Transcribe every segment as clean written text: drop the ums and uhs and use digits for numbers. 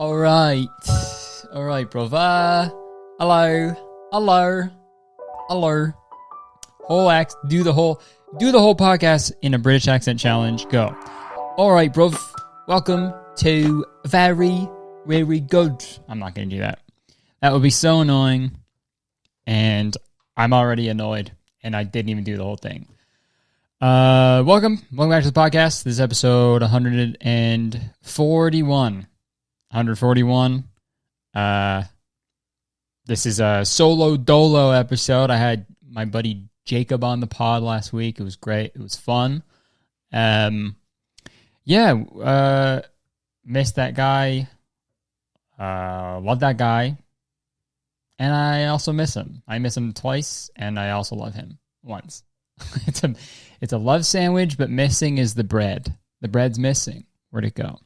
All right, brother. Hello. Do the whole podcast in a British accent challenge. Go. All right, bro. Welcome to very good. I'm not gonna do that. That would be so annoying, and I'm already annoyed, and I didn't even do the whole thing. Welcome back to the podcast. This is episode 141. 141. This is a solo dolo episode. I had my buddy Jacob on the pod last week. It was great. It was fun. Missed that guy. Love that guy. And I also miss him. I miss him twice, and I also love him once. It's a love sandwich, but missing is the bread. The bread's missing. Where'd it go?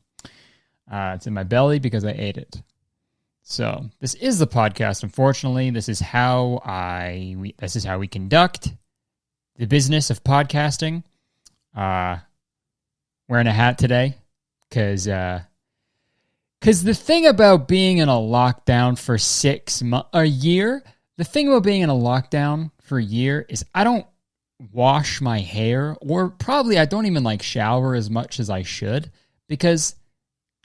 It's in my belly because I ate it. So this is the podcast. Unfortunately, this is how we conduct the business of podcasting. Wearing a hat today because the thing about being in a lockdown for a year is I don't wash my hair, or probably I don't even shower as much as I should, because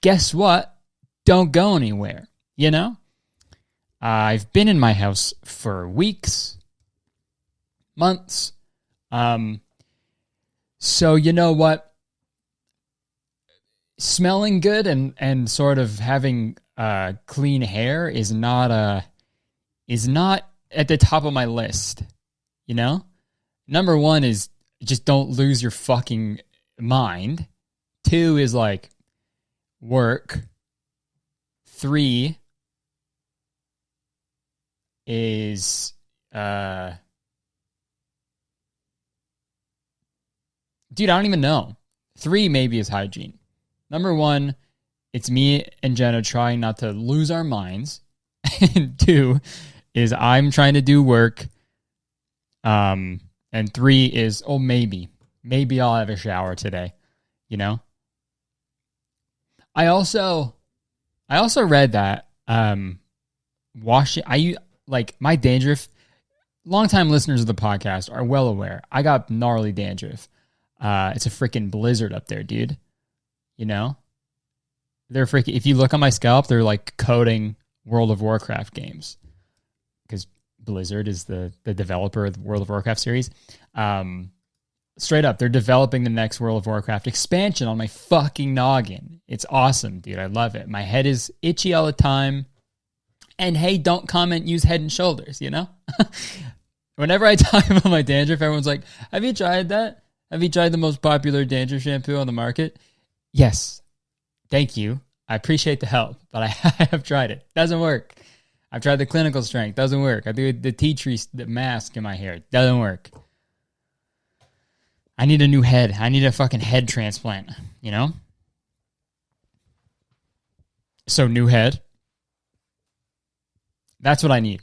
guess what? Don't go anywhere, you know? I've been in my house for weeks, months. So you know what? Smelling good and sort of having clean hair is not at the top of my list, you know? Number one is just don't lose your fucking mind. 2 is work. 3 is dude, I don't even know. 3 maybe is hygiene. Number 1, it's me and Jenna trying not to lose our minds. And 2 is I'm trying to do work. And 3 is, maybe I'll have a shower today, you know? I also read that my dandruff, longtime listeners of the podcast are well aware. I got gnarly dandruff. It's a freaking blizzard up there, dude. You know? They're freaking, if you look on my scalp, they're coating World of Warcraft games. Because Blizzard is the developer of the World of Warcraft series. Straight up, they're developing the next World of Warcraft expansion on my fucking noggin. It's awesome, dude. I love it. My head is itchy all the time. And hey, don't comment, use Head and Shoulders, you know? Whenever I talk about my dandruff, everyone's like, have you tried that? Have you tried the most popular dandruff shampoo on the market? Yes. Thank you. I appreciate the help, but I have tried it. Doesn't work. I've tried the clinical strength. Doesn't work. I do the tea tree mask in my hair. Doesn't work. I need a new head. I need a fucking head transplant, you know? So new head. That's what I need.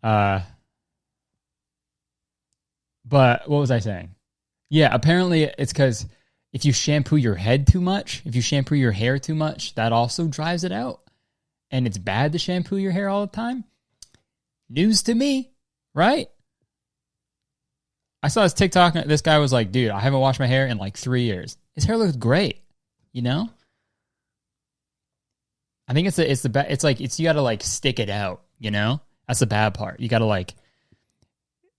But what was I saying? Yeah, apparently it's because if you shampoo your head too much, if you shampoo your hair too much, that also dries it out. And it's bad to shampoo your hair all the time? News to me, right? I saw this TikTok, this guy was like, dude, I haven't washed my hair in 3 years. His hair looks great, you know? I think it's you gotta stick it out, you know? That's the bad part. You gotta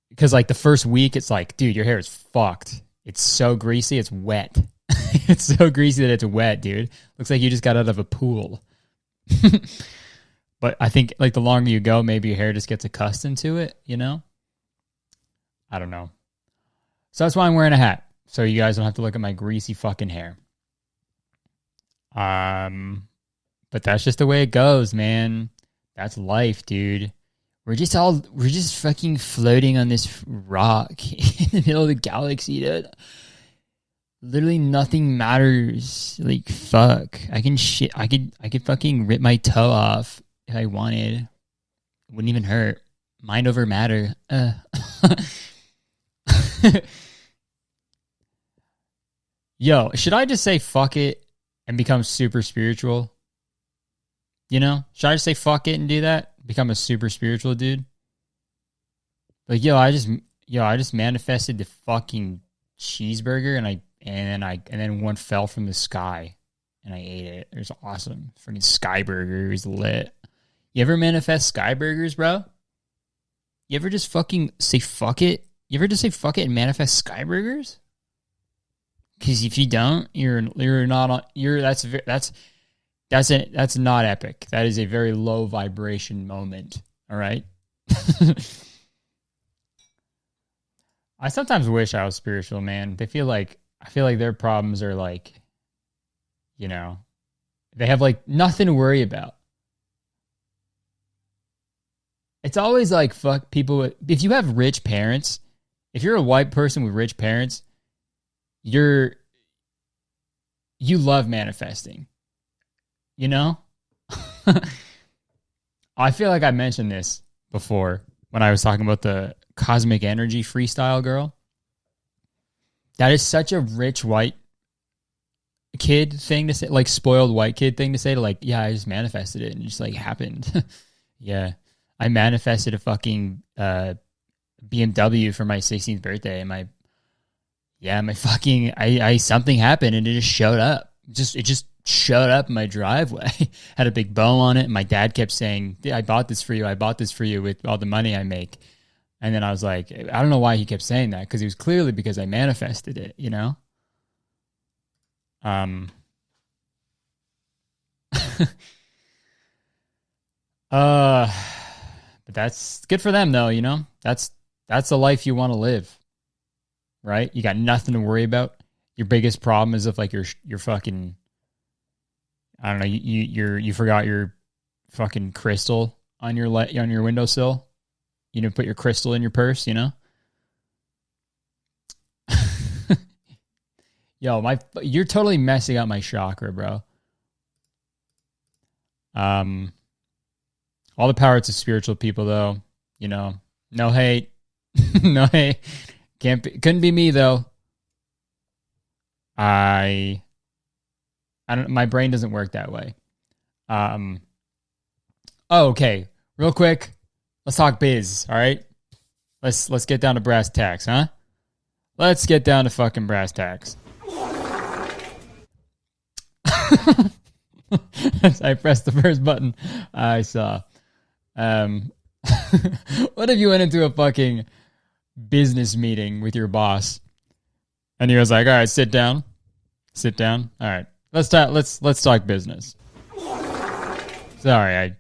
because the first week it's dude, your hair is fucked. It's so greasy, it's wet. It's so greasy that it's wet, dude. Looks like you just got out of a pool. But I think the longer you go, maybe your hair just gets accustomed to it, you know? I don't know. So that's why I'm wearing a hat. So you guys don't have to look at my greasy fucking hair. But that's just the way it goes, man. That's life, dude. We're just fucking floating on this rock in the middle of the galaxy, dude. Literally nothing matters. Fuck. I could fucking rip my toe off if I wanted. It wouldn't even hurt. Mind over matter. Yo, should I just say fuck it and become super spiritual? You know? Should I just say fuck it and do that? Become a super spiritual dude? Like, I just manifested the fucking cheeseburger and then one fell from the sky and I ate it. It was awesome. Freaking sky burger was lit. You ever manifest sky burgers, bro? You ever just fucking say fuck it? You ever just say fuck it and manifest sky burgers? Because if you don't, you're not on. That's not epic. That is a very low vibration moment. All right. I sometimes wish I was spiritual, man. I feel like their problems are like, they have like nothing to worry about. It's always like fuck people. If you have rich parents, if you're a white person with rich parents, you love manifesting. You know? I feel like I mentioned this before when I was talking about the cosmic energy freestyle girl. That is such a rich white kid thing to say, like spoiled white kid thing to say, to like, yeah, I just manifested it and it just like happened. Yeah. I manifested a fucking BMW for my 16th birthday and my fucking something happened and it just showed up. It just showed up in my driveway. Had a big bow on it and my dad kept saying, I bought this for you with all the money I make. And then I was like, I don't know why he kept saying that, because it was clearly because I manifested it, you know? But that's good for them though, you know? That's the life you want to live. Right? You got nothing to worry about. Your biggest problem is if like you're fucking, I don't know, you forgot your fucking crystal on your windowsill. You didn't put your crystal in your purse, you know? Yo, you're totally messing up my chakra, bro. All the power to spiritual people though, you know. No hate. No hate. Couldn't be me though. I don't. My brain doesn't work that way. Okay. Real quick, let's talk biz. All right. Let's get down to brass tacks, huh? Let's get down to fucking brass tacks. As I pressed the first button, I saw. What if you went into a fucking business meeting with your boss and he was like, all right, sit down. All right, let's talk business. Sorry.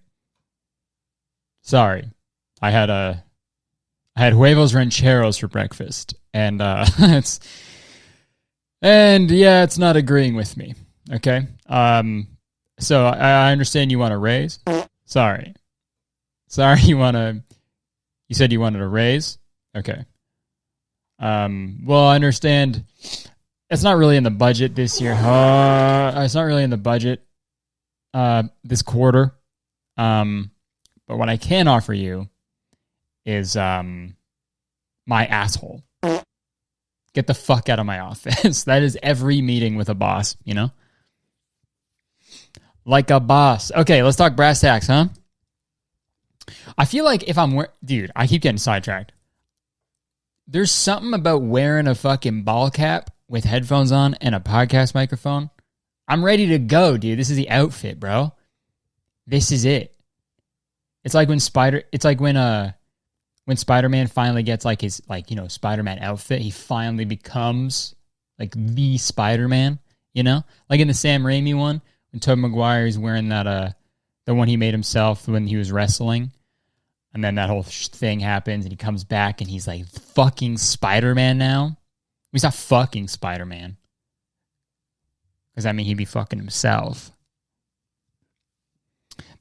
I had huevos rancheros for breakfast and it's not agreeing with me. Okay. So I understand you want a raise. Sorry, you said you wanted a raise. Okay. Well, I understand it's not really in the budget this year. It's not really in the budget this quarter. But what I can offer you is my asshole. Get the fuck out of my office. That is every meeting with a boss, you know? Like a boss. Okay, let's talk brass tacks, huh? I feel like if dude, I keep getting sidetracked. There's something about wearing a fucking ball cap with headphones on and a podcast microphone. I'm ready to go, dude. This is the outfit, bro. This is it. It's like when Spider-Man finally gets like his Spider-Man outfit, he finally becomes like the Spider-Man, you know? Like in the Sam Raimi one, when Tobey Maguire is wearing that the one he made himself when he was wrestling. And then that whole thing happens and he comes back and he's like fucking Spider-Man now. He's not fucking Spider-Man. Because I mean, he'd be fucking himself.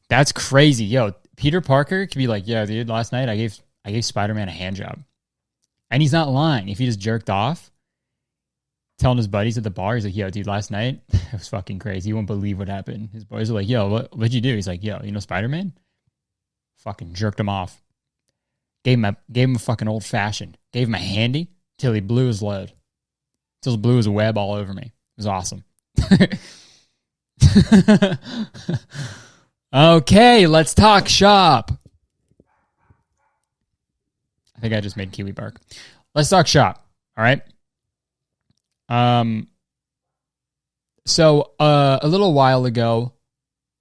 That's crazy. Yo, Peter Parker could be like, yeah, dude, last night I gave Spider-Man a hand job. And he's not lying. If he just jerked off, telling his buddies at the bar, he's like, yo, dude, last night it was fucking crazy. You won't believe what happened. His boys are like, yo, what'd you do? He's like, yo, you know Spider-Man? Fucking jerked him off. Gave him a fucking old fashioned. Gave him a handy till he blew his load. Till he blew his web all over me. It was awesome. Okay, let's talk shop. I think I just made Kiwi bark. Let's talk shop. All right. So a little while ago,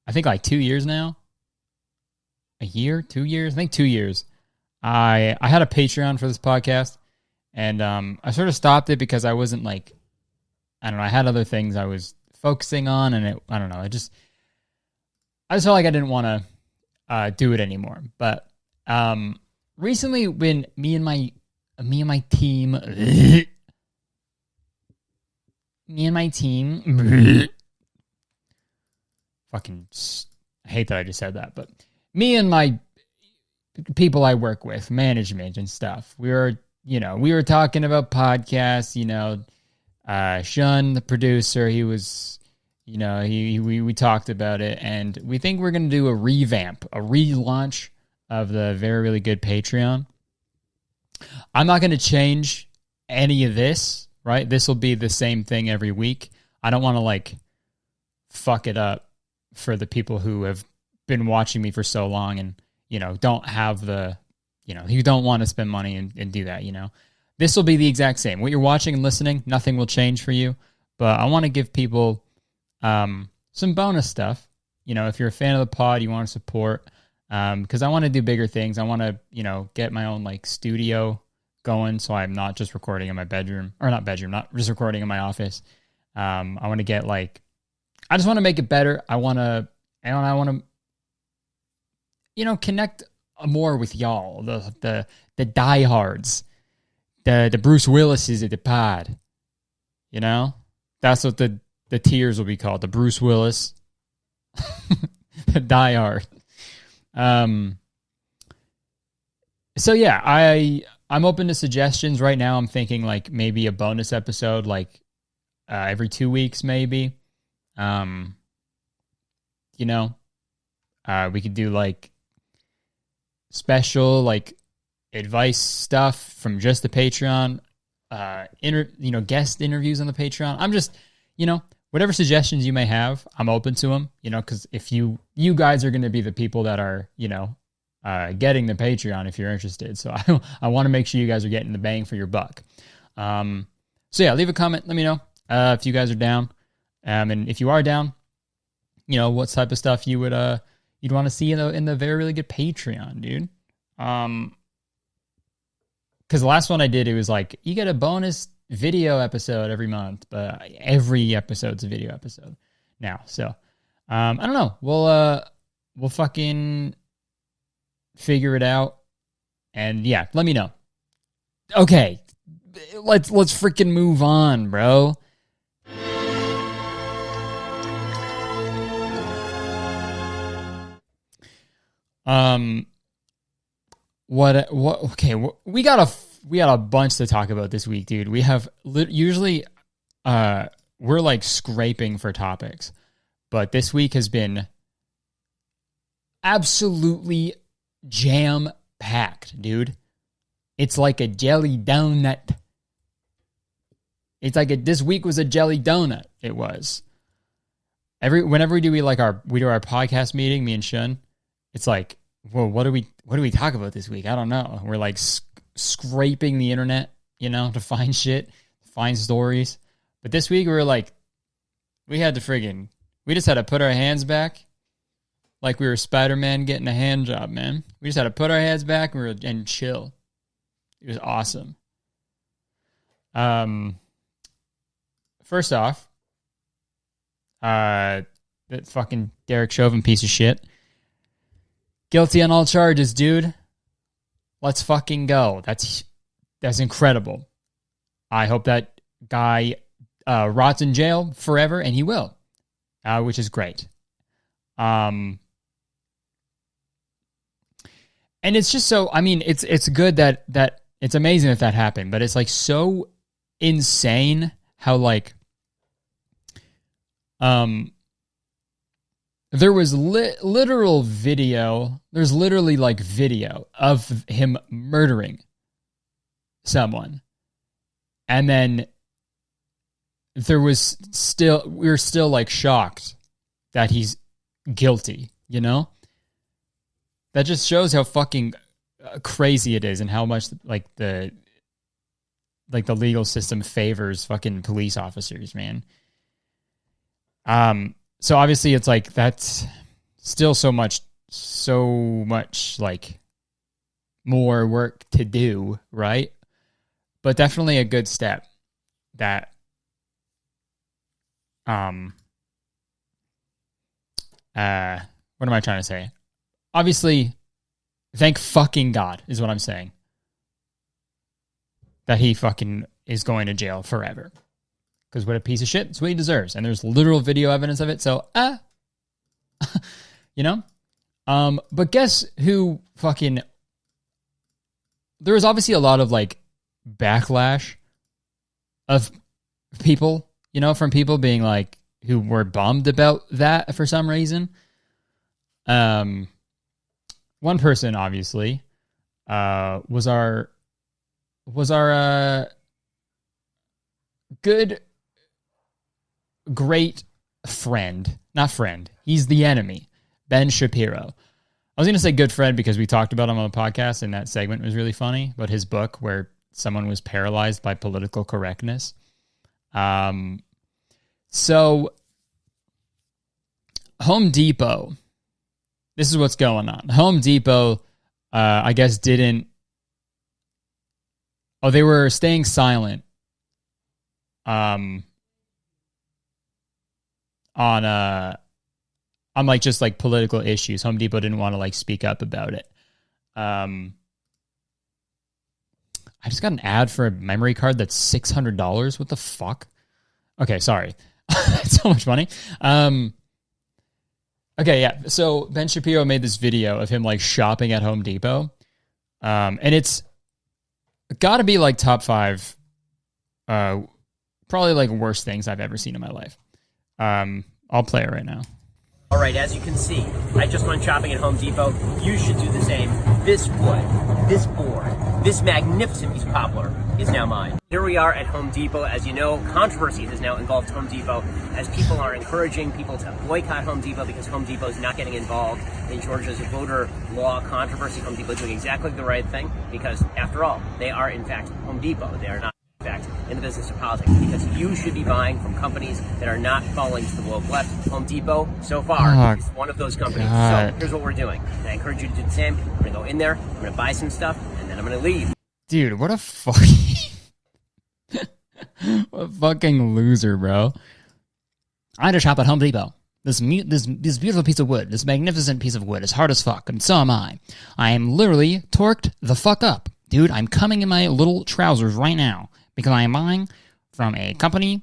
I think like 2 years now. A year, 2 years? I think 2 years. I had a Patreon for this podcast, and I sort of stopped it because I wasn't like, I don't know, I had other things I was focusing on, and I don't know, I just felt like I didn't want to do it anymore. But recently, when me and my team, fucking, I hate that I just said that, but me and my people I work with, management and stuff, we were talking about podcasts. Shun, the producer, he was, we talked about it, and we think we're going to do a relaunch of the Very Really Good Patreon. I'm not going to change any of this, right? This will be the same thing every week. I don't want to like fuck it up for the people who have been watching me for so long and, don't have the, who don't want to spend money and do that, This will be the exact same. What you're watching and listening, nothing will change for you. But I want to give people some bonus stuff. If you're a fan of the pod, you want to support, because I want to do bigger things. I want to, get my own like studio going, so I'm not just recording in my bedroom, or not just recording in my office. I want to get like, I just want to make it better. I want to, connect more with y'all, the diehards, the Bruce Willises of the pod. That's what the tiers will be called, the Bruce Willis, the diehard. So yeah, I'm open to suggestions right now. I'm thinking like maybe a bonus episode, like every 2 weeks, maybe. We could do like special like advice stuff from just the Patreon, guest interviews on the Patreon. I'm just, whatever suggestions you may have, I'm open to them, because if you guys are going to be the people that are, getting the Patreon if you're interested. So I want to make sure you guys are getting the bang for your buck. So yeah, leave a comment. Let me know if you guys are down. And if you are down, what type of stuff you would you'd want to see in the Very Really Good Patreon, dude. Because the last one I did, it was like you get a bonus video episode every month, but every episode's a video episode now. So I don't know. We'll fucking figure it out, and yeah, let me know. Okay, let's freaking move on, bro. Okay, we got a bunch to talk about this week, dude. We have usually we're like scraping for topics, but this week has been absolutely jam packed, dude. It's like a jelly donut. This week was a jelly donut. It was. Whenever we do our podcast meeting, me and Shun, it's like, well, what do we talk about this week? I don't know. We're like scraping the internet, to find shit, find stories. But this week we were like, we just had to put our hands back like we were Spider-Man getting a hand job, man. We just had to put our heads back and chill. It was awesome. First off, that fucking Derek Chauvin piece of shit. Guilty on all charges, dude. Let's fucking go. That's incredible. I hope that guy rots in jail forever, and he will, which is great. And it's just so, it's good that it's amazing that happened, but it's like so insane how like, there was literal video. There's literally like video of him murdering someone. And then we were still like shocked that he's guilty you know? That just shows how fucking crazy it is and how much like the legal system favors fucking police officers, man. So obviously it's like that's still so much like more work to do, right? But definitely a good step that what am I trying to say? Obviously, thank fucking God is what I'm saying. That he fucking is going to jail forever. Because what a piece of shit, it's what he deserves. And there's literal video evidence of it, so, you know? But guess who fucking... There was obviously a lot of, like, backlash of people, you know, from people being, like, who were bummed about that for some reason. One person, obviously, was our good, great friend. Not friend. He's the enemy. Ben Shapiro. I was going to say good friend because we talked about him on the podcast and that segment was really funny, but his book where someone was paralyzed by political correctness. So Home Depot, this is what's going on. Home Depot, I guess they were staying silent on like just like political issues. Home Depot didn't want to like speak up about it. I just got an ad for a memory card that's $600. What the fuck? Okay, sorry. It's so much money. Okay, yeah. So Ben Shapiro made this video of him like shopping at Home Depot. And it's got to be like top 5 probably like worst things I've ever seen in my life. I'll play it right now. All right, as you can see, I just went shopping at Home Depot. You should do the same. This wood, this board, this magnificent piece of poplar is now mine. Here we are at Home Depot. As you know, controversy has now engulfed Home Depot as people are encouraging people to boycott Home Depot because Home Depot is not getting involved in Georgia's voter law controversy. Home Depot is doing exactly the right thing because, after all, they are, in fact, Home Depot. They are not in the business of politics, because you should be buying from companies that are not falling to the woke left. Home Depot, so far, is one of those companies. God. So here's what we're doing. And I encourage you to do the same. I'm going to go in there, I'm going to buy some stuff, and then I'm going to leave. Dude, what a fucking... what a fucking loser, bro. I had to shop at Home Depot. This beautiful piece of wood, this magnificent piece of wood is hard as fuck, and so am I. I am literally torqued the fuck up. Dude, I'm coming in my little trousers right now. Because I am buying from a company.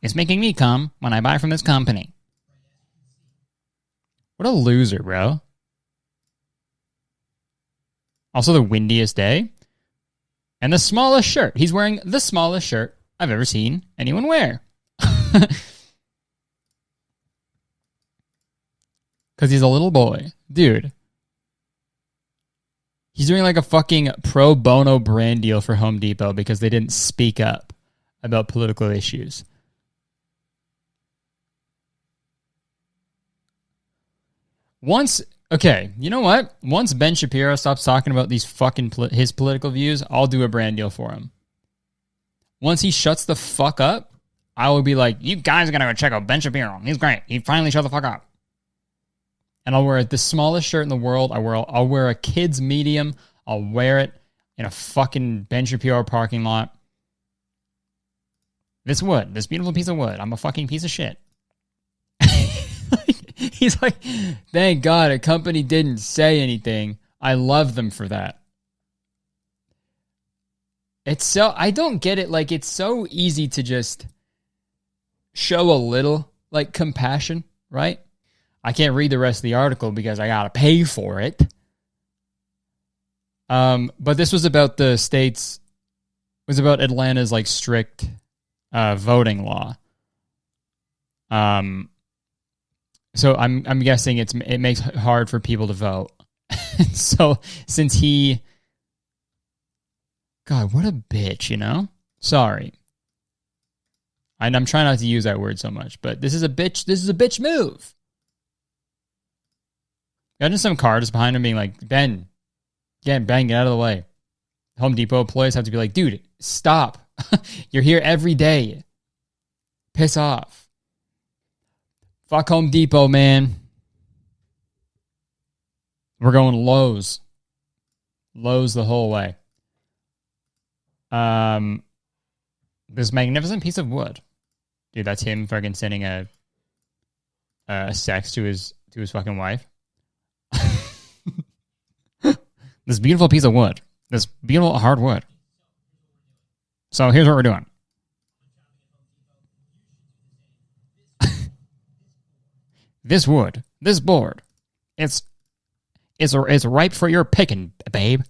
It's making me come when I buy from this company. What a loser, bro. Also the windiest day. And the smallest shirt. He's wearing the smallest shirt I've ever seen anyone wear. Because he's a little boy. Dude. He's doing like a fucking pro bono brand deal for Home Depot because they didn't speak up about political issues. Okay, you know what? Once Ben Shapiro stops talking about these fucking his political views, I'll do a brand deal for him. Once he shuts the fuck up, I will be like, you guys are going to go check out Ben Shapiro. He's great. He finally shut the fuck up. And I'll wear the smallest shirt in the world. I'll wear a kid's medium. I'll wear it in a fucking Ben Shapiro parking lot. This wood, this beautiful piece of wood. I'm a fucking piece of shit. He's like, thank God a company didn't say anything. I love them for that. I don't get it. Like, it's so easy to just show a little, like, compassion, right? I can't read the rest of the article because I gotta pay for it. But this was about the state's... It was about Atlanta's, like, strict voting law. So I'm guessing it makes it hard for people to vote. So since he... God, what a bitch, you know? Sorry. And I'm trying not to use that word so much, but this is a bitch move. Imagine some car just behind him being like, Ben, get out of the way. Home Depot employees have to be like, dude, stop. You're here every day. Piss off. Fuck Home Depot, man. We're going Lowe's. Lowe's the whole way. This magnificent piece of wood. Dude, that's him fucking sending a sex to his fucking wife. This beautiful piece of wood. This beautiful hard wood. So here's what we're doing. This wood, this board, it's ripe for your picking, babe.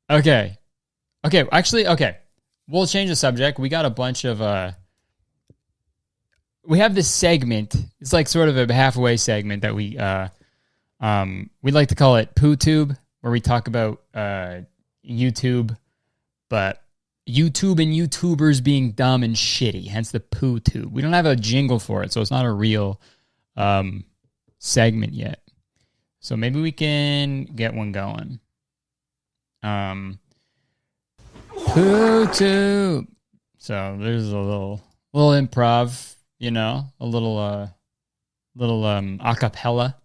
Okay. We'll change the subject. We got a bunch of we have this segment. It's like sort of a halfway segment that we'd like to call it Poo Tube, where we talk about YouTube, but YouTube and YouTubers being dumb and shitty, hence the Poo Tube. We don't have a jingle for it, so it's not a real segment yet. So maybe we can get one going. Poo Tube. So there's a little improv, a little acapella,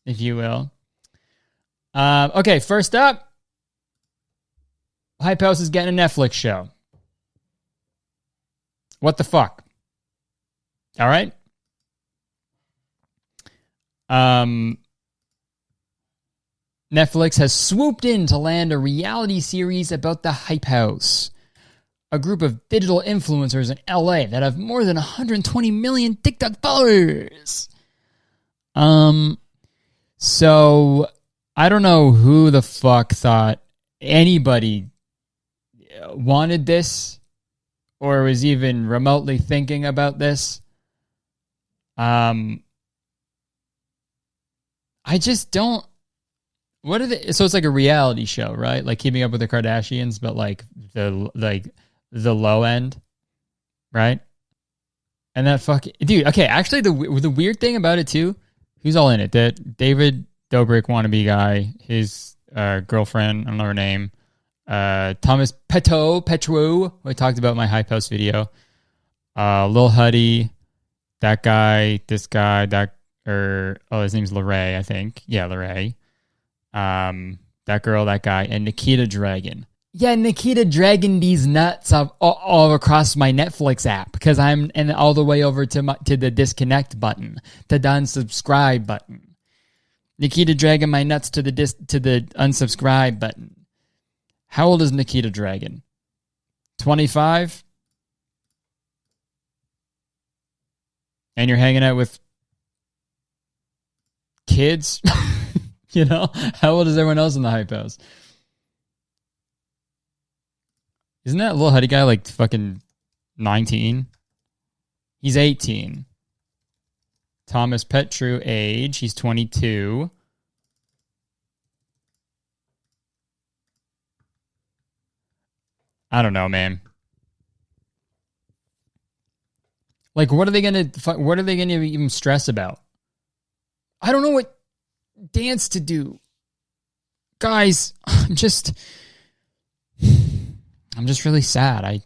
if you will. Okay, first up, Hype House is getting a Netflix show. What the fuck? All right. Netflix has swooped in to land a reality series about the Hype House, a group of digital influencers in LA that have more than 120 million TikTok followers. So I don't know who the fuck thought anybody wanted this or was even remotely thinking about this. I just don't. What are they? So it's like a reality show, right? Like Keeping Up with the Kardashians, but like the low end, right? And that fucking dude. Okay, actually, the weird thing about it too, who's all in it? That David Dobrik wannabe guy, his girlfriend, I don't know her name, Thomas Petro. I talked about my Hype House video. Lil Huddy, that guy, this guy, his name's Lorray, I think. Yeah, Lorray. That girl, that guy, and Nikita Dragon. Yeah, Nikita Dragon these nuts all across my Netflix app because I'm all the way over to the disconnect button, the unsubscribe button. Nikita Dragon my nuts to the unsubscribe button. How old is Nikita Dragon? 25? And you're hanging out with kids? How old is everyone else in the Hype House? Isn't that little Huddy guy like fucking 19? He's 18. Thomas Petru age, he's 22. I don't know, man. Like, what are they gonna even stress about? I don't know what dance to do, guys. I'm just really sad.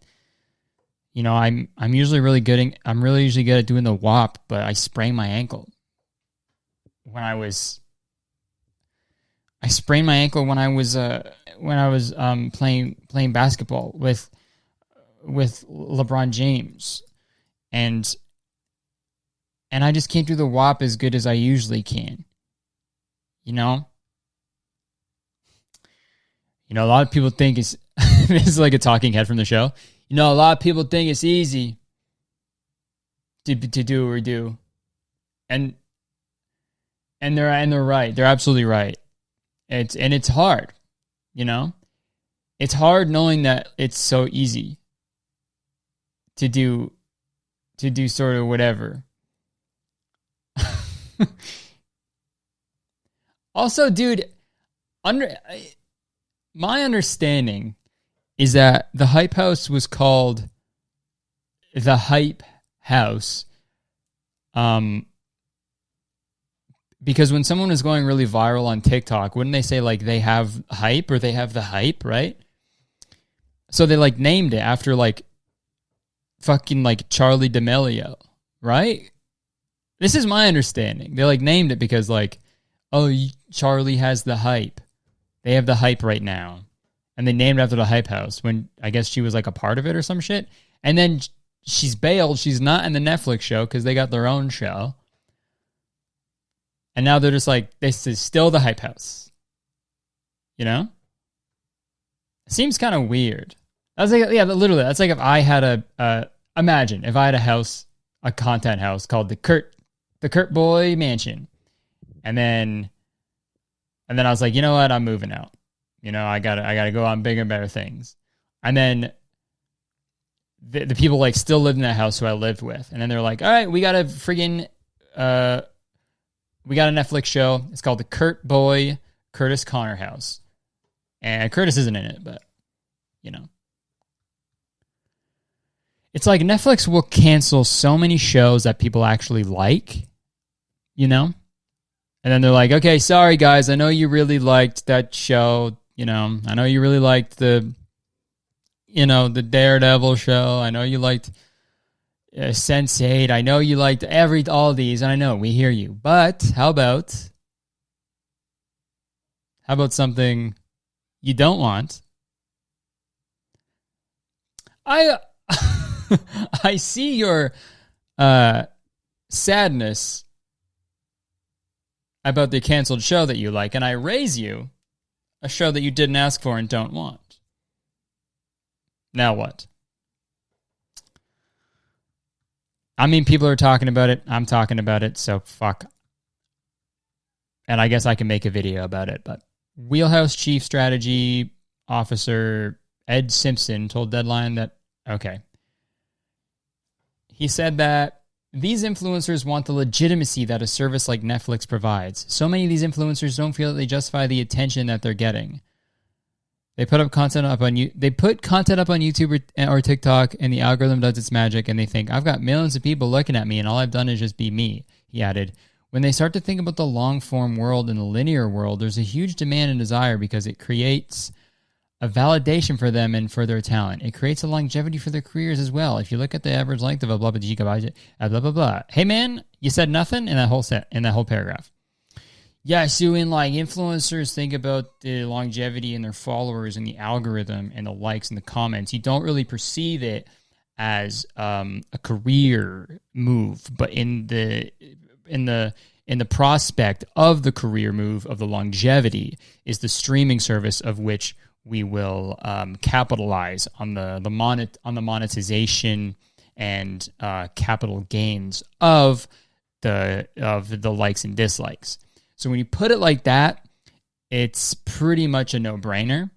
I'm usually really good at doing the WAP, but I sprained my ankle when I was playing basketball with LeBron James, and I just can't do the WAP as good as I usually can. A lot of people think it's this is like a talking head from the show. A lot of people think it's easy to do or do, and they're right. They're absolutely right. It's hard. It's hard knowing that it's so easy to do sort of whatever. Also, dude, my understanding is that the Hype House was called the Hype House Because when someone is going really viral on TikTok, wouldn't they say like they have hype or they have the hype, right? So they like named it after like fucking like Charlie D'Amelio, right? This is my understanding. They like named it because like, oh, Charlie has the hype. They have the hype right now. And they named it after the hype house when I guess she was like a part of it or some shit. And then she's bailed. She's not in the Netflix show because they got their own show. And now they're just like, this is still the hype house. You know? It seems kind of weird. That's like, yeah, literally. That's like if I had imagine if I had a house, a content house called the Kurt Boy Mansion. And then I was like, you know what? I'm moving out. You know, I gotta go on bigger and better things. And then the people like still lived in that house who I lived with. And then they're like, all right, we got a friggin' we got a Netflix show. It's called the Kurt Boy Curtis Connor House. And Curtis isn't in it, but, you know. It's like Netflix will cancel so many shows that people actually like, you know? And then they're like, okay, sorry, guys. I know you really liked that show. You know, I know you really liked the Daredevil show. I know you liked Sense8. I know you liked all these, and I know we hear you. But how about something you don't want? I see your sadness about the canceled show that you like, and I raise you a show that you didn't ask for and don't want. Now what? I mean, people are talking about it. I'm talking about it, so fuck. And I guess I can make a video about it, but Wheelhouse Chief Strategy Officer Ed Simpson told Deadline that, okay. He said that these influencers want the legitimacy that a service like Netflix provides. So many of these influencers don't feel that they justify the attention that they're getting. They put content up on YouTube or TikTok, and the algorithm does its magic, and they think, I've got millions of people looking at me, and all I've done is just be me, he added. When they start to think about the long-form world and the linear world, there's a huge demand and desire because it creates a validation for them and for their talent. It creates a longevity for their careers as well. If you look at the average length of a blah, blah, blah, blah. Hey, man, you said nothing in that whole paragraph. Yeah, so when like influencers think about the longevity and their followers and the algorithm and the likes and the comments, you don't really perceive it as a career move, but in the prospect of the career move of the longevity is the streaming service of which we will capitalize on the monetization and capital gains of the likes and dislikes. So when you put it like that, it's pretty much a no-brainer.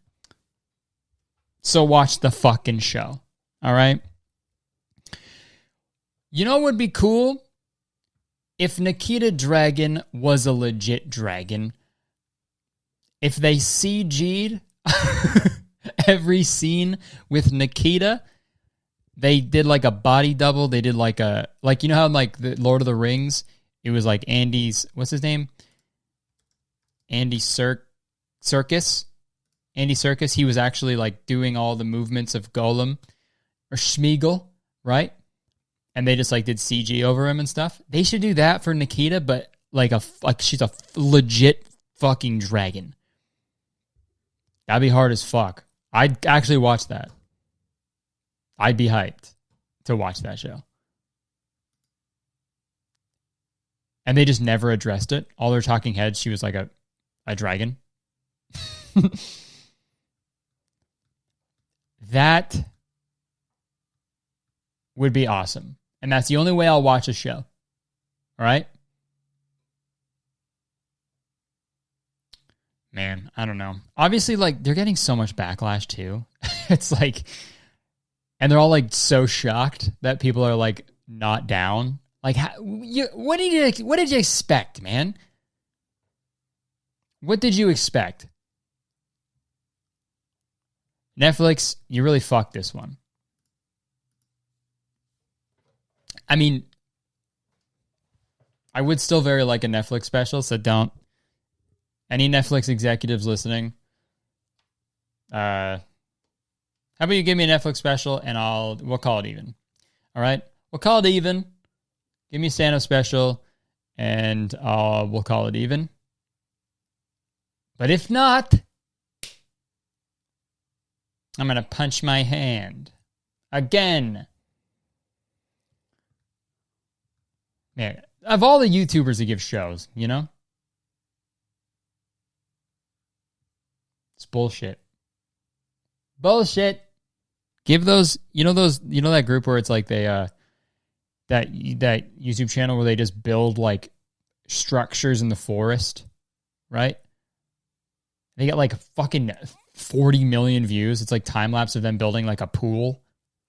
So watch the fucking show. All right? You know what would be cool? If Nikita Dragon was a legit dragon. If they CG'd every scene with Nikita, they did like a body double. They did like you know how like the Lord of the Rings, it was like what's his name? Andy Serkis. Andy Serkis, he was actually like doing all the movements of Golem or Schmeagol, right? And they just like did CG over him and stuff. They should do that for Nikita, but like she's a legit fucking dragon. That'd be hard as fuck. I'd actually watch that. I'd be hyped to watch that show. And they just never addressed it. All their talking heads, she was like a dragon. That would be awesome. And that's the only way I'll watch a show. All right? Man, I don't know. Obviously, like, they're getting so much backlash, too. It's like, and they're all, like, so shocked that people are, like, not down. Like, what did you expect, man? What did you expect? Netflix, you really fucked this one. I mean, I would still very like a Netflix special, so don't. Any Netflix executives listening, how about you give me a Netflix special and we'll call it even. All right? We'll call it even. Give me a stand-up special and we'll call it even. But if not, I'm going to punch my hand. Again. Man, of all the YouTubers that give shows, you know? It's bullshit. Bullshit. Give those, that group where it's like they, that YouTube channel where they just build like structures in the forest, right? They get like fucking 40 million views. It's like time lapse of them building like a pool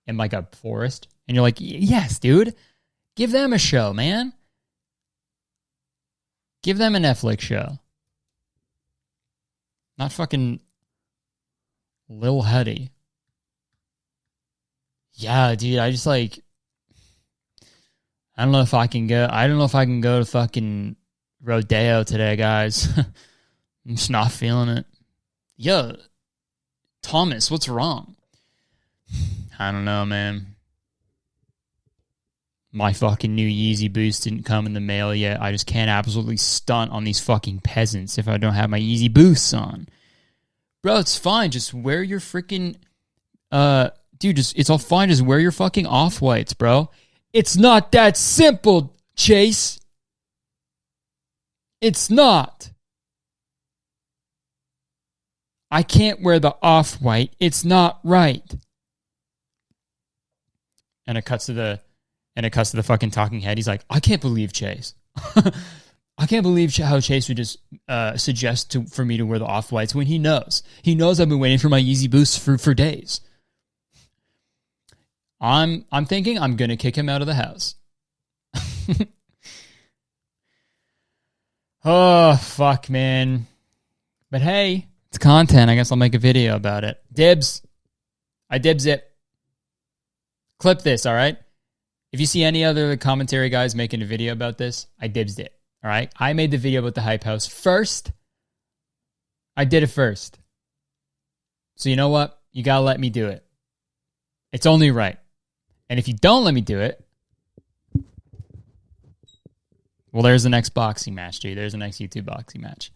in like a forest. And you're like, yes, dude, give them a show, man. Give them a Netflix show. Not fucking Lil Huddy. Yeah, dude, I just like, I don't know if I can go to fucking Rodeo today, guys. I'm just not feeling it. Yo, Thomas, what's wrong? I don't know, man. My fucking new Yeezy Boost didn't come in the mail yet. I just can't absolutely stunt on these fucking peasants if I don't have my Yeezy Boosts on. Bro, it's fine. Just wear your freaking... it's all fine. Just wear your fucking off-whites, bro. It's not that simple, Chase. It's not. I can't wear the off-white. It's not right. And it cuts to the fucking talking head. He's like, I can't believe Chase. I can't believe how Chase would just suggest for me to wear the off-whites when he knows. He knows I've been waiting for my Yeezy Boosts for days. I'm thinking I'm going to kick him out of the house. Oh, fuck, man. But hey, it's content. I guess I'll make a video about it. Dibs. I dibs it. Clip this, all right? If you see any other commentary guys making a video about this, I dibsed it, all right? I made the video about the Hype House first. I did it first. So you know what? You got to let me do it. It's only right. And if you don't let me do it, well, there's the next boxing match, dude. There's the next YouTube boxing match.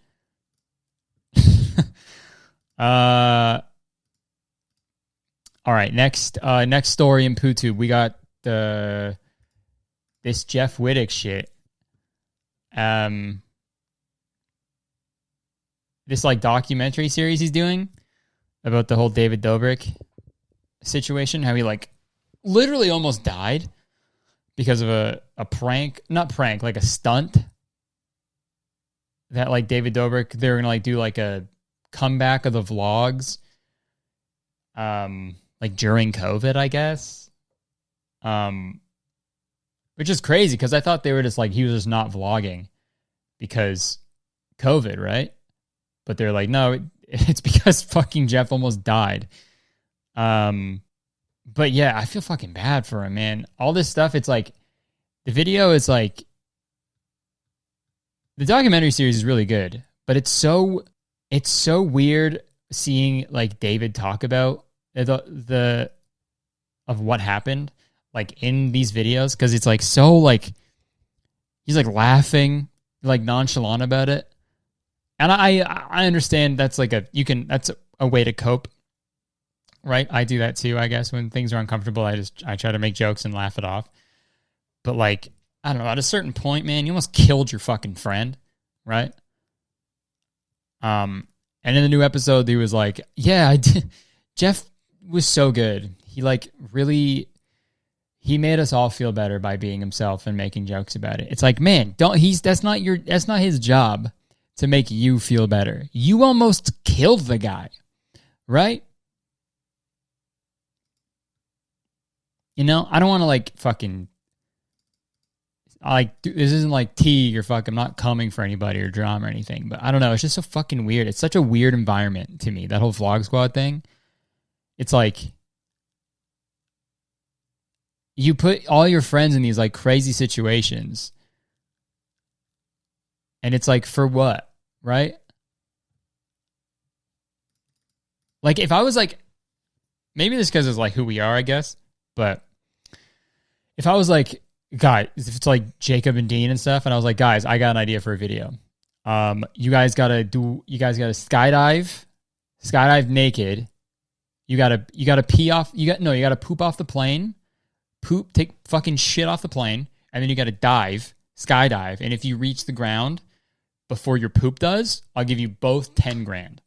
All right, next story in PooTube. We got this Jeff Wittek shit. This like documentary series he's doing about the whole David Dobrik situation, how he like literally almost died because of a prank, not prank, like a stunt that like David Dobrik, they're going to like do like a comeback of the vlogs like during COVID, I guess. Which is crazy because I thought they were just like, he was just not vlogging because COVID, right? But they're like, no, it's because fucking Jeff almost died. But yeah, I feel fucking bad for him, man. All this stuff, it's like, the video is like, the documentary series is really good, but it's so weird seeing like David talk about the of what happened like in these videos, because it's like so like he's like laughing like nonchalant about it, and I understand that's like that's a way to cope, right? I do that too, I guess. When things are uncomfortable, I try to make jokes and laugh it off. But like, I don't know, at a certain point, man, you almost killed your fucking friend, right? And in the new episode, he was like, yeah, I did. Jeff was so good. He like really, he made us all feel better by being himself and making jokes about it. It's like, man, that's not his job to make you feel better. You almost killed the guy, right? You know, I don't want to like fucking, like, this isn't like tea or fuck, I'm not coming for anybody or drama or anything, but I don't know. It's just so fucking weird. It's such a weird environment to me, that whole Vlog Squad thing. It's like, you put all your friends in these like crazy situations And it's like, for what? Right? Like, if I was like, maybe this because it's like who we are, I guess. But if I was like, guys, if it's like Jacob and Dean and stuff, and I was like, guys, I got an idea for a video. You guys gotta skydive naked. You gotta poop off the plane, take fucking shit off the plane, and then you gotta skydive. And if you reach the ground before your poop does, I'll give you both 10 grand.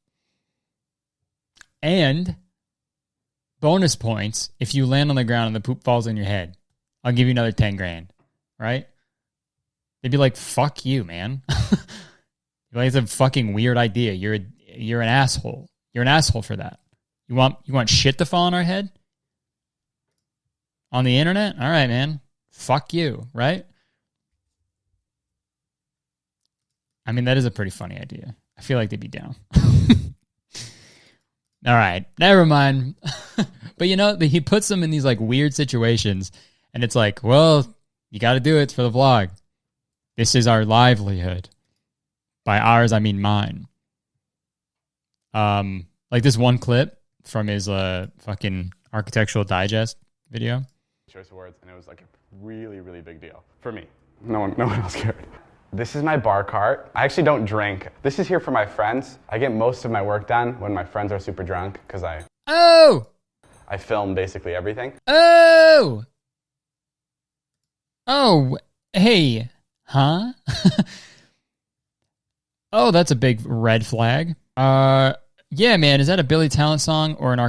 And bonus points if you land on the ground and the poop falls on your head. I'll give you another 10 grand. Right? They'd be like, fuck you, man. Like, it's a fucking weird idea. You're an asshole. You're an asshole for that. You want shit to fall on our head? On the internet? All right, man. Fuck you, right? I mean, that is a pretty funny idea. I feel like they'd be down. All right, never mind. But he puts them in these like weird situations, and it's like, well, you got to do it for the vlog. This is our livelihood. By ours, I mean mine. Like this one clip from his fucking Architectural Digest video. Choice Awards, and it was like a really, really big deal for me. No one else cared. This is my bar cart. I actually don't drink. This is here for my friends. I get most of my work done when my friends are super drunk because I film basically everything. Oh, hey, huh? Oh, that's a big red flag. Yeah, man, is that a Billy Talent song or an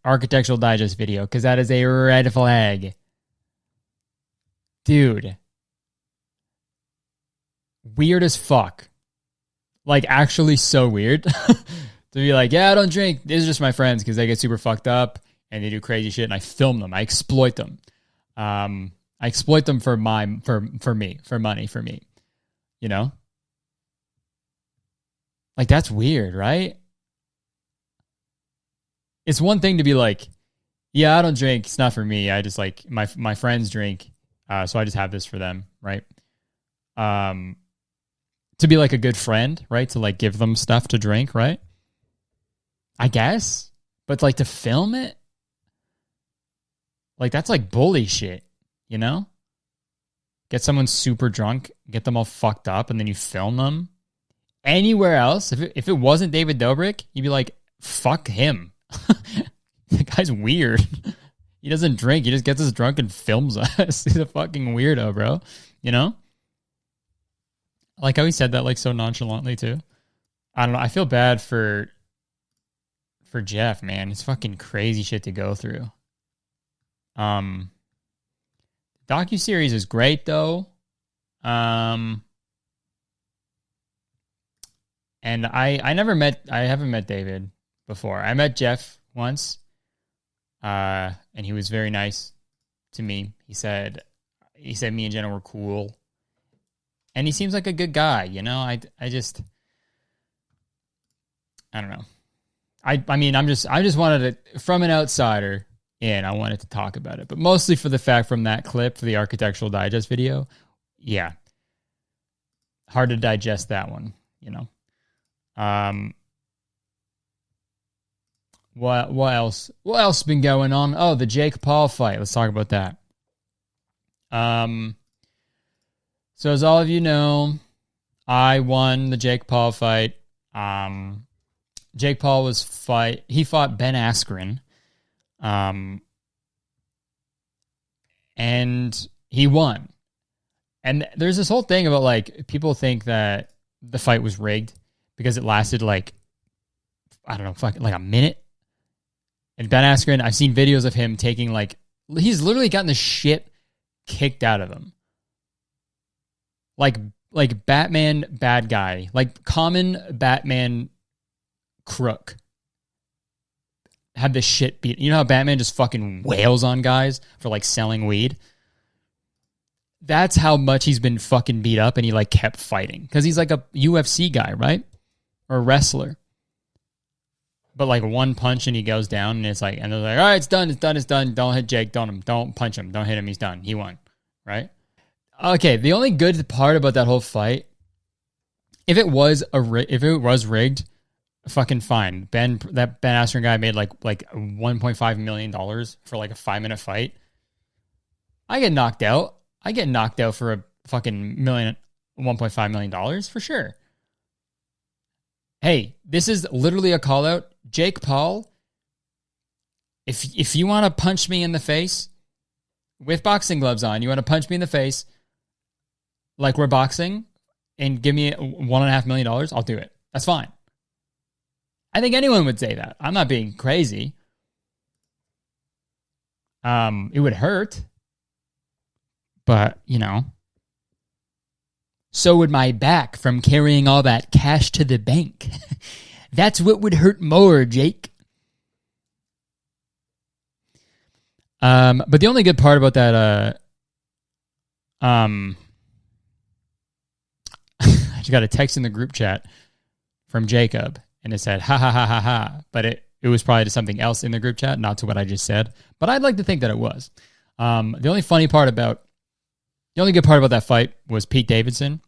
Architectural Digest video? Because that is a red flag. Dude. Weird as fuck. Like, actually so weird. To be like, yeah, I don't drink. These are just my friends because they get super fucked up and they do crazy shit and I film them. I exploit them. I exploit them for money, for me. You know? Like, that's weird, right? It's one thing to be like, yeah, I don't drink. It's not for me. I just like, my friends drink. So I just have this for them, right? To be like a good friend, right? To like give them stuff to drink, right? I guess. But like to film it? Like that's like bully shit, you know? Get someone super drunk, get them all fucked up, and then you film them. Anywhere else, if it wasn't David Dobrik, you'd be like, fuck him. The guy's weird. He doesn't drink. He just gets us drunk and films us. He's a fucking weirdo, bro. You know? I like how he said that like so nonchalantly too. I don't know. I feel bad for Jeff, man. It's fucking crazy shit to go through. Docuseries is great though. And I haven't met David before. I met Jeff once. And he was very nice to me. He said me and Jenna were cool. And he seems like a good guy, you know? I don't know. I mean, I just wanted to, from an outsider in, I wanted to talk about it. But mostly for the fact from that clip, for the Architectural Digest video, yeah. Hard to digest that one, you know? What else? What else been going on? Oh, the Jake Paul fight. Let's talk about that. So as all of you know, I won the Jake Paul fight. Jake Paul he fought Ben Askren. And he won. And there's this whole thing about like people think that the fight was rigged because it lasted like, I don't know, fucking like a minute. And Ben Askren, I've seen videos of him taking like, he's literally gotten the shit kicked out of him. Like Batman bad guy, like common Batman crook had this shit beat. You know how Batman just fucking wails on guys for like selling weed? That's how much he's been fucking beat up and he like kept fighting. Because he's like a UFC guy, right? Or a wrestler. But like one punch and he goes down and it's like, and they're like, all right, it's done. Don't hit Jake. Don't punch him. Don't hit him. He's done. He won. Right? Okay. The only good part about that whole fight if it was rigged, fucking fine. Ben Askren guy made like $1.5 million for like a 5-minute fight. I get knocked out. I get knocked out for a fucking $1.5 million for sure. Hey, this is literally a call out. Jake Paul, if you want to punch me in the face with boxing gloves on, you want to punch me in the face like we're boxing and give me $1.5 million, I'll do it. That's fine. I think anyone would say that. I'm not being crazy. It would hurt. But, so would my back from carrying all that cash to the bank. That's what would hurt more, Jake. But the only good part about that, I just got a text in the group chat from Jacob, and it said, ha, ha, ha, ha, ha. But it was probably to something else in the group chat, not to what I just said. But I'd like to think that it was. The only good part about that fight was Pete Davidson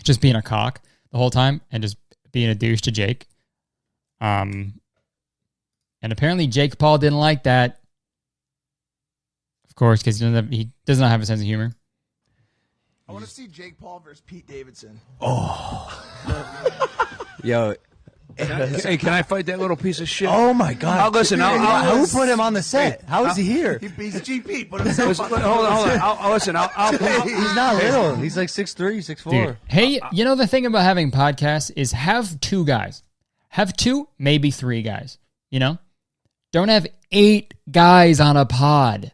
just being a cock the whole time and just being a douche to Jake. And apparently Jake Paul didn't like that. Of course, because he does not have a sense of humor. I want to see Jake Paul versus Pete Davidson. Oh. Yo. Hey, can I fight that little piece of shit? Oh my God! Listen. Who put him on the set? How is he here? He's GP. Put himself on. Hold on. He's not little. He's like 6'3", 6'4". Dude, hey, the thing about having podcasts is have 2 guys. Have 2, maybe 3 guys. Don't have 8 guys on a pod.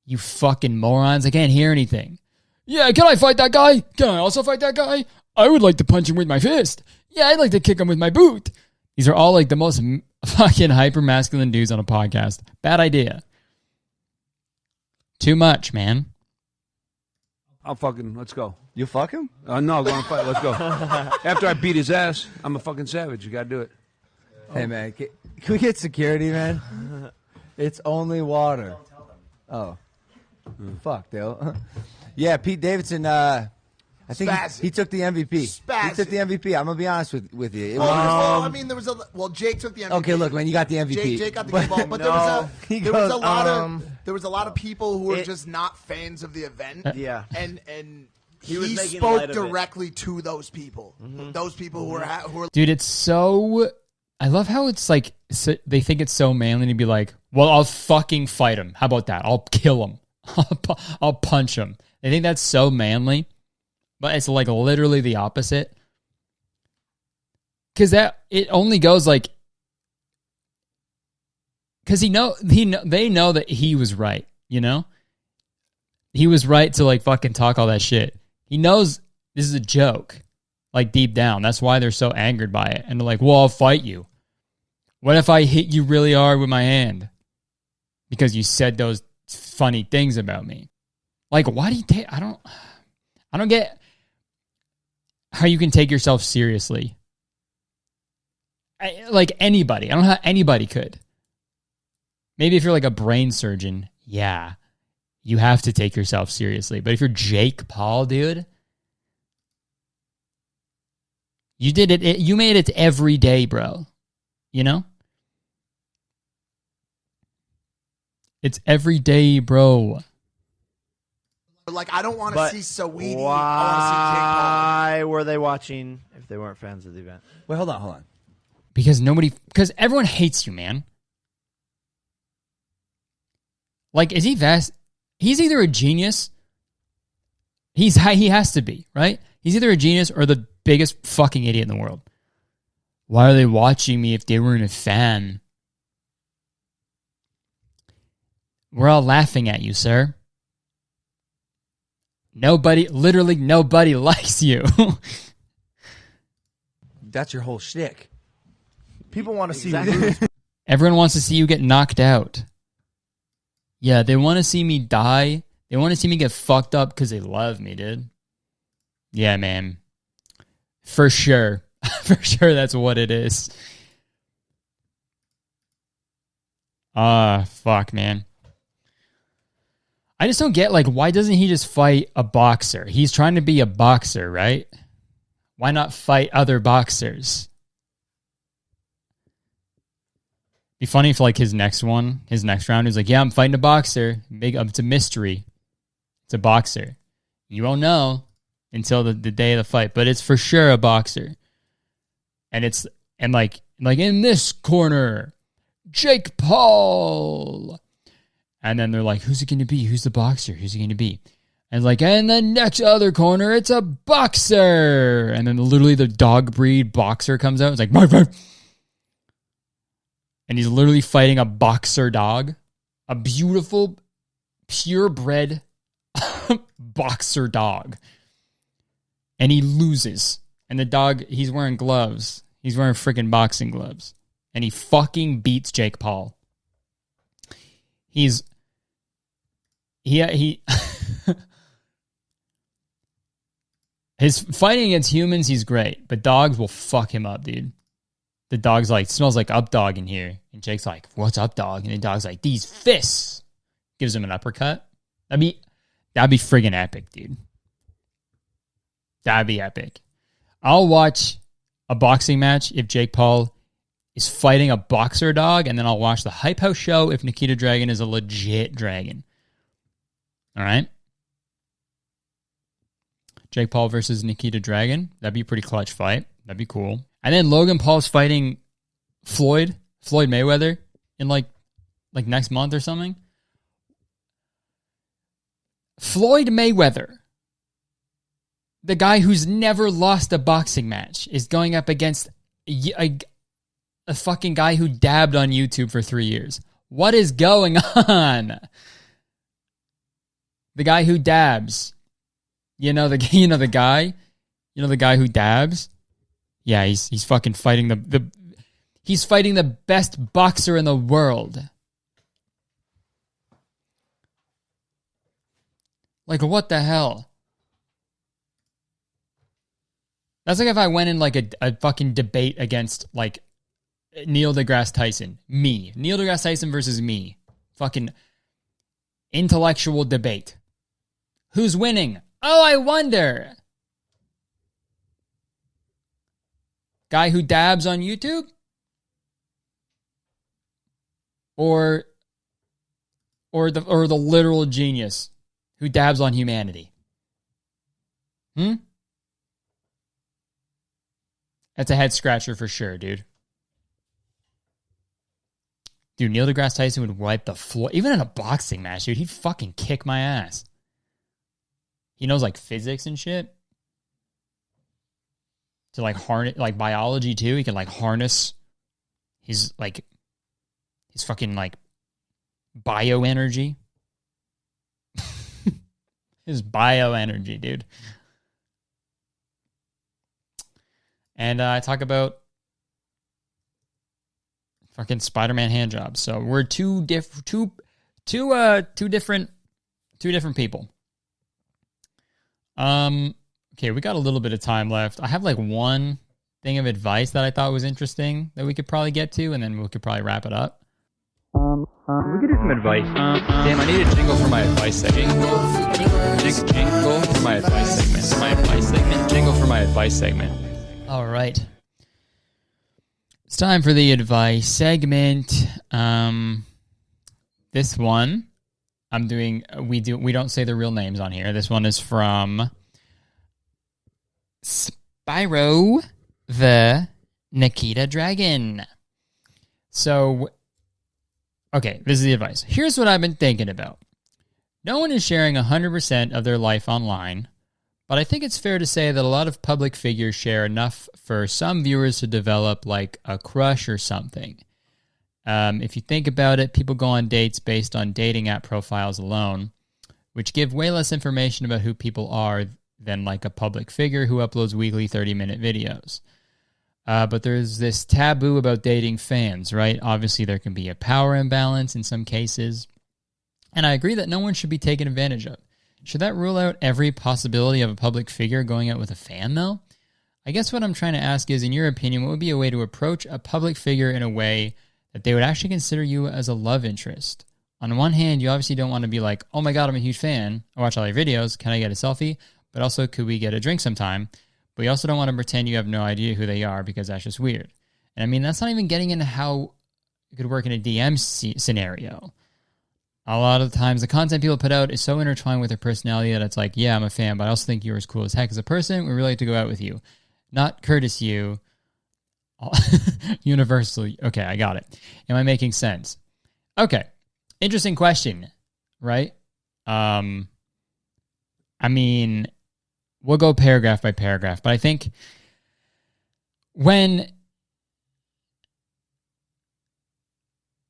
You fucking morons. I can't hear anything. Yeah, can I fight that guy? Can I also fight that guy? I would like to punch him with my fist. Yeah, I'd like to kick him with my boot. These are all like the most fucking hyper-masculine dudes on a podcast. Bad idea. Too much, man. Let's go. You fuck him? No, go on fight. Let's go. After I beat his ass, I'm a fucking savage. You got to do it. Hey, man, can we get security, man? It's only water. Oh. Fuck, Dale. Yeah, Pete Davidson, I think he took the MVP. He took the MVP. I'm gonna be honest with you. Jake took the MVP. Okay, look, man, you got the MVP. Jake got the ball, but there was a lot of people who were just not fans of the event. Yeah, and he spoke directly to those people. Mm-hmm. Those people who were. Dude, it's so. I love how it's like they think it's so manly to be like, well, I'll fucking fight him. How about that? I'll kill him. I'll punch him. They think that's so manly. But it's like literally the opposite. Because it only goes like, because they know that he was right, He was right to like fucking talk all that shit. He knows this is a joke, like deep down. That's why they're so angered by it. And they're like, well, I'll fight you. What if I hit you really hard with my hand? Because you said those funny things about me. Like, why do you take, I don't get how you can take yourself seriously. Like anybody. I don't know how anybody could. Maybe if you're like a brain surgeon, yeah, you have to take yourself seriously. But if you're Jake Paul, dude, you did it. You made it every day, bro. It's every day, bro. Like, I don't want to see Saweetie. Why were they watching if they weren't fans of the event? Wait, hold on. Because everyone hates you, man. Like, is he vast? He's either a genius. He has to be, right? He's either a genius or the biggest fucking idiot in the world. Why are they watching me if they weren't a fan? We're all laughing at you, sir. Literally nobody likes you. That's your whole shtick. People want to see you lose. Everyone wants to see you get knocked out. Yeah, they want to see me die. They want to see me get fucked up because they love me, dude. Yeah, man. For sure. For sure, that's what it is. Fuck, man. I just don't get, like, why doesn't he just fight a boxer? He's trying to be a boxer, right? Why not fight other boxers? Be funny if, like, his next round, he's like, yeah, I'm fighting a boxer. It's a mystery. It's a boxer. You won't know until the day of the fight, but it's for sure a boxer. And like in this corner, Jake Paul. And then they're like, who's it going to be? Who's the boxer? Who's it going to be? And like, in the next other corner, it's a boxer. And then literally the dog breed boxer comes out. It's like, barf, barf. And he's literally fighting a boxer dog. A beautiful, purebred boxer dog. And he loses. And the dog, he's wearing gloves. He's wearing freaking boxing gloves. And he fucking beats Jake Paul. He his fighting against humans, he's great. But dogs will fuck him up, dude. The dog's like, smells like up dog in here. And Jake's like, what's up dog? And the dog's like, these fists. Gives him an uppercut. That'd be friggin' epic, dude. That'd be epic. I'll watch a boxing match if Jake Paul is fighting a boxer dog, and then I'll watch the Hype House show if Nikita Dragon is a legit dragon. All right? Jake Paul versus Nikita Dragon. That'd be a pretty clutch fight. That'd be cool. And then Logan Paul's fighting Floyd Mayweather in like next month or something. Floyd Mayweather, the guy who's never lost a boxing match, is going up against a fucking guy who dabbed on YouTube for 3 years. What is going on? The guy who dabs. You know the guy who dabs? Yeah, he's fucking fighting he's fighting the best boxer in the world. Like, what the hell? That's like if I went in like a fucking debate against like Neil deGrasse Tyson. Me. Neil deGrasse Tyson versus me. Fucking intellectual debate. Who's winning? Oh, I wonder. Guy who dabs on YouTube? Or the literal genius who dabs on humanity? That's a head scratcher for sure, dude. Dude, Neil deGrasse Tyson would wipe the floor. Even in a boxing match, dude, he'd fucking kick my ass. He knows, like, physics and shit. To, like, harness, like, biology, too. He can, like, harness his fucking, like, bioenergy. His bioenergy, dude. And I talk about fucking Spider-Man hand jobs. So we're two different people. Okay, we got a little bit of time left. I have like one thing of advice that I thought was interesting that we could probably get to, and then we could probably wrap it up. We could do some advice. Damn, I need a jingle for my advice segment. Jingle for my advice segment. Jingle for my advice segment. All right. It's time for the advice segment. This one we don't say the real names on here. This one is from Spyro the Nikita Dragon. So, okay, this is the advice. Here's what I've been thinking about. No one is sharing 100% of their life online, but I think it's fair to say that a lot of public figures share enough for some viewers to develop like a crush or something. If you think about it, people go on dates based on dating app profiles alone, which give way less information about who people are than like a public figure who uploads weekly 30-minute videos. But there's this taboo about dating fans, right? Obviously, there can be a power imbalance in some cases. And I agree that no one should be taken advantage of. Should that rule out every possibility of a public figure going out with a fan, though? I guess what I'm trying to ask is, in your opinion, what would be a way to approach a public figure in a way that they would actually consider you as a love interest? on one hand, you obviously don't want to be like, oh my God, I'm a huge fan. I watch all your videos. Can I get a selfie? But also, could we get a drink sometime? But you also don't want to pretend you have no idea who they are because that's just weird. And I mean, that's not even getting into how it could work in a DM scenario. A lot of the times, the content people put out is so intertwined with their personality that it's like, yeah, I'm a fan, but I also think you're as cool as heck as a person. We really like to go out with you. Not Curtis you. Universally. Okay, I got it. Am I making sense? Okay. Interesting question, right? I mean, we'll go paragraph by paragraph, but I think when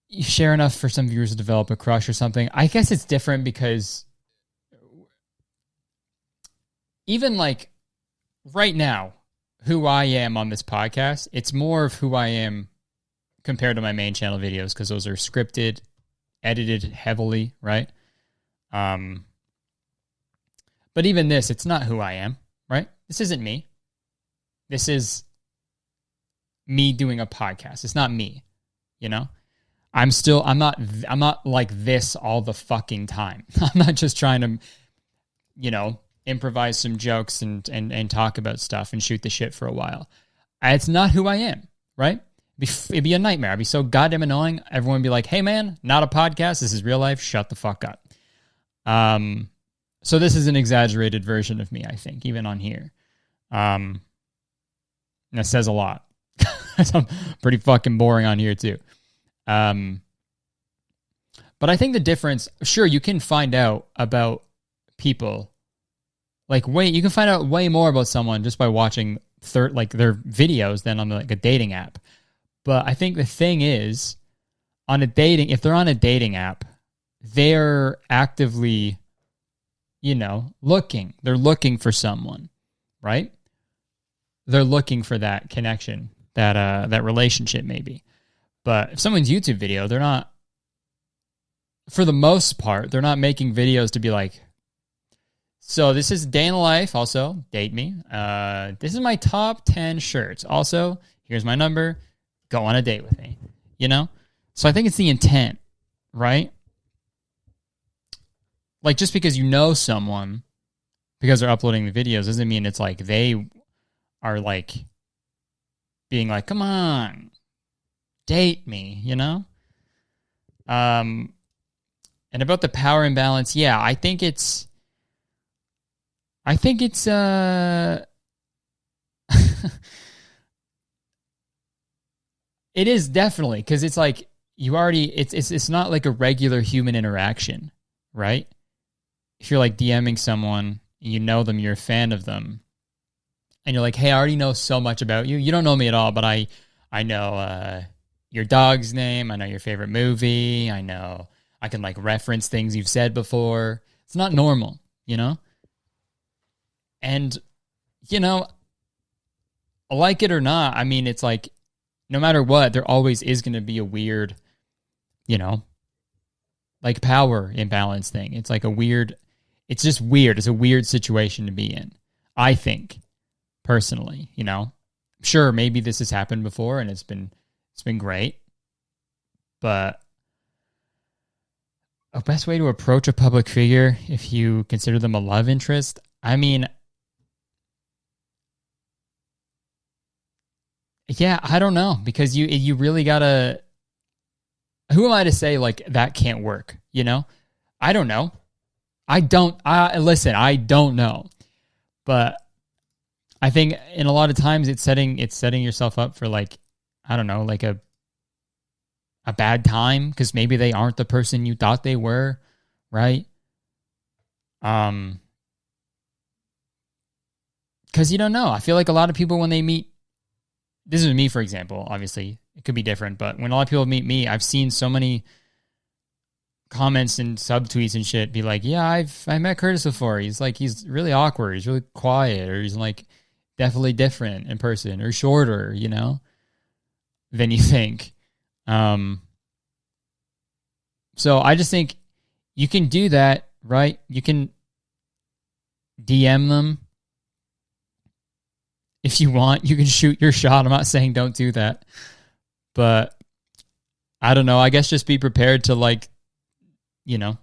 you share enough for some viewers to develop a crush or something, I guess it's different because even like right now, who I am on this podcast, it's more of who I am compared to my main channel videos because those are scripted, edited heavily, right? But even this, it's not who I am, right? This isn't me. This is me doing a podcast. It's not me, you know? I'm not like this all the fucking time. I'm not just trying to, you know, improvise some jokes and talk about stuff and shoot the shit for a while. It's not who I am, right? It'd be a nightmare. I'd be so goddamn annoying. Everyone would be like, hey man, not a podcast. This is real life. Shut the fuck up. So this is an exaggerated version of me, I think, even on here. And that says a lot. I'm pretty fucking boring on here too. But I think the difference, sure, you can find out about people. You can find out way more about someone just by watching their videos than on like a dating app. But I think the thing is, if they're on a dating app, they're actively, you know, looking. They're looking for someone, right? They're looking for that connection, that relationship maybe. But if someone's YouTube video, they're not, for the most part, they're not making videos to be like, so this is day in the life, also, date me. This is my top 10 shirts. Also, here's my number. Go on a date with me, you know? So I think it's the intent, right? Like, just because you know someone, because they're uploading the videos, doesn't mean it's like they are like being like, come on, date me, you know? And about the power imbalance, yeah, I think it's it is definitely, because it's like it's not like a regular human interaction, right? If you're like DMing someone, you know them, you're a fan of them, and you're like, hey, I already know so much about you. You don't know me at all, but I know your dog's name. I know your favorite movie. I can like reference things you've said before. It's not normal, you know? And, you know, like it or not, I mean, it's like, no matter what, there always is going to be a weird, you know, like power imbalance thing. It's like it's just weird. It's a weird situation to be in, I think, personally, you know. Sure, maybe this has happened before and it's been great, but a best way to approach a public figure if you consider them a love interest, I mean, yeah, I don't know, because you really gotta. Who am I to say like that can't work? You know, I don't know. I don't know, but I think in a lot of times it's setting yourself up for like, I don't know, like a bad time because maybe they aren't the person you thought they were, right? Because you don't know. I feel like a lot of people when they meet. This is me, for example. Obviously, it could be different, but when a lot of people meet me, I've seen so many comments and subtweets and shit be like, yeah, I met Curtis before. He's really awkward. He's really quiet, or he's like definitely different in person, or shorter, you know, than you think. So I just think you can do that, right? You can DM them. If you want, you can shoot your shot. I'm not saying don't do that. But I don't know. I guess just be prepared to like you know,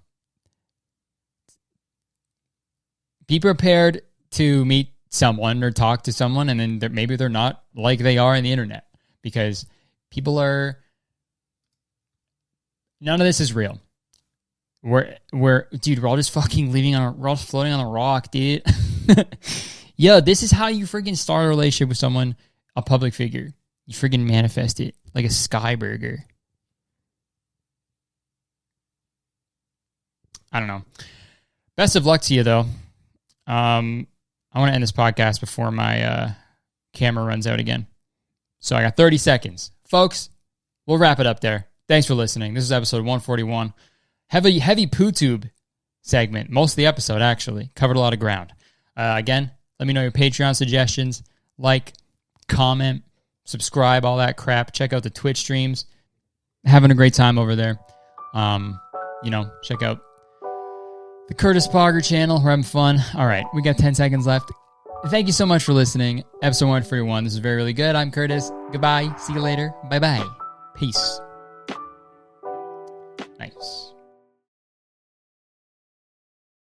be prepared to meet someone or talk to someone, and then maybe they're not like they are in the internet, because people are. None of this is real. We're all just fucking we're all floating on a rock, dude. Yo, this is how you freaking start a relationship with someone, a public figure. You freaking manifest it like a sky burger. I don't know. Best of luck to you, though. I want to end this podcast before my camera runs out again. So I got 30 seconds. Folks, we'll wrap it up there. Thanks for listening. This is episode 141. Heavy poo tube segment. Most of the episode, actually. Covered a lot of ground. Again, let me know your Patreon suggestions. Like, comment, subscribe, all that crap. Check out the Twitch streams. Having a great time over there. Check out the Curtis Pogger channel. We're having fun. All right, we got 10 seconds left. Thank you so much for listening. Episode 141. This is very, really good. I'm Curtis. Goodbye. See you later. Bye-bye. Peace. Nice.